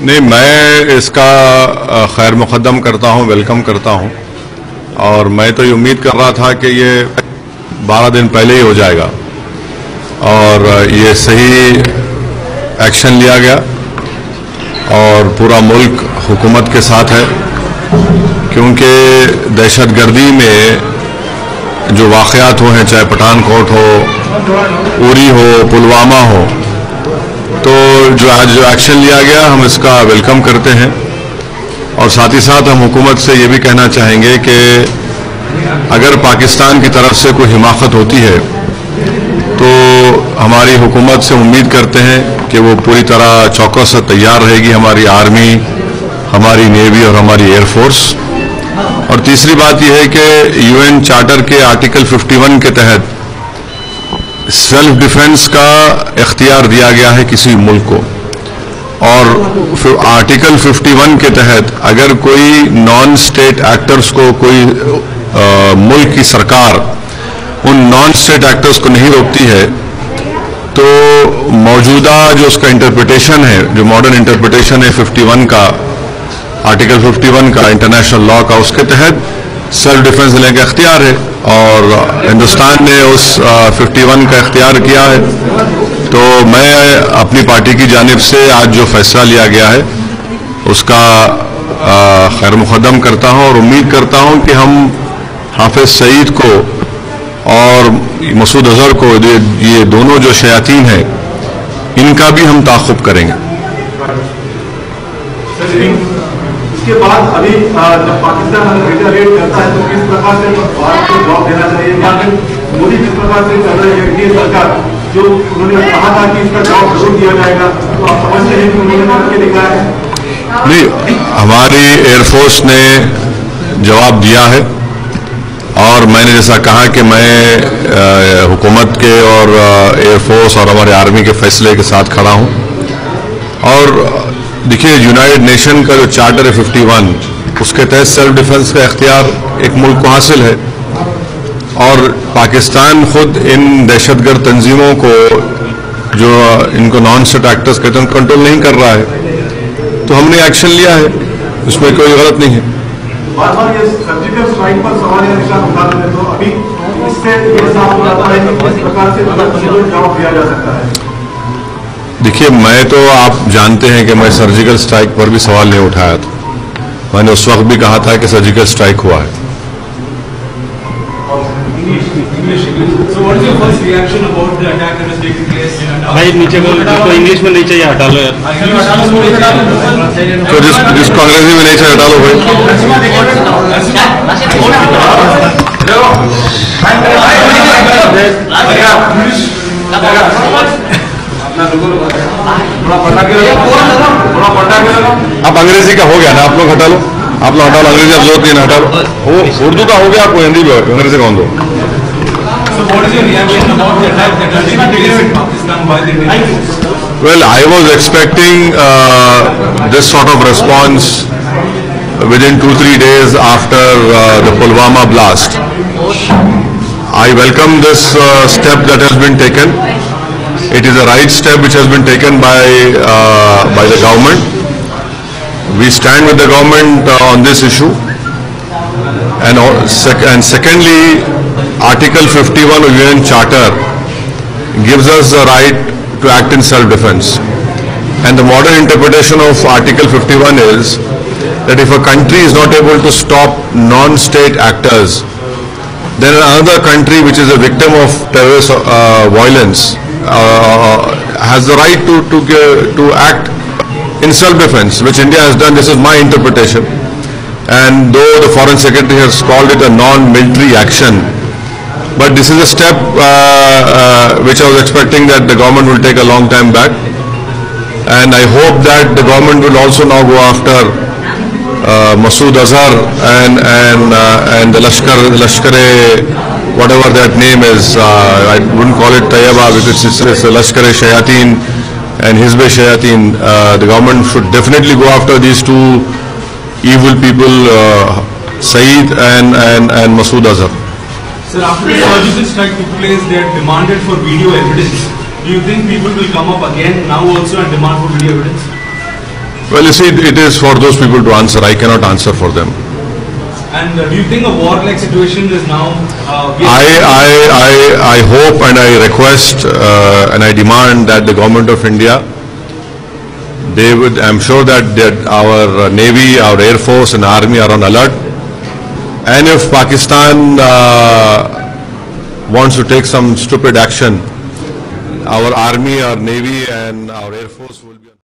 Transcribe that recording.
نہیں، میں اس کا خیر مقدم کرتا ہوں، ویلکم کرتا ہوں، اور میں تو یہ امید کر رہا تھا کہ یہ 12 دن پہلے ہی ہو جائے گا، اور یہ صحیح ایکشن لیا گیا اور پورا ملک حکومت کے ساتھ ہے، کیونکہ دہشت گردی میں جو واقعات ہوئے ہیں، چاہے پٹھان کوٹ ہو، اوری ہو، پلوامہ ہو، تو جو آج جو ایکشن لیا گیا ہم اس کا ویلکم کرتے ہیں، اور ساتھ ہی ساتھ ہم حکومت سے یہ بھی کہنا چاہیں گے کہ اگر پاکستان کی طرف سے کوئی حماقت ہوتی ہے تو ہماری حکومت سے امید کرتے ہیں کہ وہ پوری طرح چوکس اور تیار رہے گی، ہماری آرمی، ہماری نیوی اور ہماری ایئر فورس۔ اور تیسری بات یہ ہے کہ یو این چارٹر کے آرٹیکل 51 کے تحت سیلف ڈیفنس کا اختیار دیا گیا ہے کسی ملک کو، اور آرٹیکل 51 کے تحت اگر کوئی نان اسٹیٹ ایکٹرز کو کوئی ملک کی سرکار ان نان اسٹیٹ ایکٹرز کو نہیں روکتی ہے تو موجودہ جو اس کا انٹرپریٹیشن ہے، جو ماڈرن انٹرپریٹیشن ہے 51 کا، آرٹیکل 51 کا انٹرنیشنل لا کا، اس کے تحت سیلف ڈیفنس لینے کا اختیار ہے، اور ہندوستان نے اس 51 کا اختیار کیا ہے۔ تو میں اپنی پارٹی کی جانب سے آج جو فیصلہ لیا گیا ہے اس کا خیر مقدم کرتا ہوں، اور امید کرتا ہوں کہ ہم حافظ سعید کو اور مسعود اظہر کو، یہ دونوں جو شیاطین ہیں، ان کا بھی ہم تعاقب کریں گے۔ اس کے بعد ابھی جب پاکستان ریٹریٹ کرتا ہے تو کس پرکار سے بھارت کو جواب دینا چاہیے، یا پھر مودی کس پرکار سے چل رہی ہے یہ سرکار، جو انہوں نے کہا تھا کہ اس کا جواب ضرور دیا جائے گا، تو آپ سمجھتے ہیں کہ انہوں نے کر کے دکھایا ہے؟ نہیں، ہماری ایئر فورس نے جواب دیا ہے، اور میں نے جیسا کہا کہ میں حکومت کے اور ایئر فورس اور ہمارے آرمی کے فیصلے کے ساتھ کھڑا ہوں۔ اور دیکھیے، یونائٹڈ نیشن کا جو چارٹر ہے 51، اس کے تحت سیلف ڈیفنس کا اختیار ایک ملک کو حاصل ہے، اور پاکستان خود ان دہشت گرد تنظیموں کو، جو ان کو نان اسٹیٹ ایکٹرز کہتے ہیں، کنٹرول نہیں کر رہا ہے، تو ہم نے ایکشن لیا ہے، اس میں کوئی غلط نہیں ہے۔ بار بار یہ سرجیکل اسٹرائک پر سوال یا نشان اٹھا رہے ہیں، تو ابھی اس سے یہ صاف ہو جاتا ہے کہ کس پرکار سے جواب دیا جا سکتا ہے؟ دیکھیے، میں تو آپ جانتے ہیں کہ میں سرجیکل اسٹرائک پر بھی سوال نہیں اٹھایا تھا، میں نے اس وقت بھی کہا تھا کہ سرجیکل اسٹرائک ہوا ہے۔ بھائی نیچے کو انگلش میں نہیں چاہیے، ہٹا لو یار، تو جس کو انگریزی میں نہیں چاہیے ہٹا لو بھائی۔ اب انگریزی کا ہو گیا نا، آپ لوگ ہٹا لو، آپ لوگ ہٹا لو، انگریزی اب ضرورت نہیں، ہٹا لو، وہ اردو کا ہو گیا، آپ کو ہندی بھی ہو، انگریزی کون دو۔ Well, I was expecting this sort of response within 2-3 days after the Pulwama blast. I welcome this step that has been taken. It is a right step which has been taken by the government. We stand with the government on this issue. And secondly, Article 51 of UN Charter gives us the right to act in self-defense. And the modern interpretation of Article 51 is that if a country is not able to stop non-state actors, then another country which is a victim of terrorist violence has the right to act in self-defense, which India has done. This is my interpretation. And though the Foreign Secretary has called it a non-military action, but this is a step which I was expecting that the government will take a long time back. And I hope that the government will also now go after Masood Azhar and the Lashkar-e, whatever that name is. I wouldn't call it Tayyaba because it's the Lashkar-e Shayateen and Hizb-e Shayateen. The government should definitely go after these two evil people, Saeed and Masood Azhar. Sir, after the surgical strike took place, they had demanded for video evidence. Do you think people will come up again now also and demand for video evidence? Well, you see, it is for those people to answer. I cannot answer for them. And do you think a war-like situation is now? I hope and I request and I demand that the government of India, they would. I'm sure that our Navy, our Air Force, and Army are on alert. And if Pakistan wants to take some stupid action, our Army, our Navy, and our Air Force will be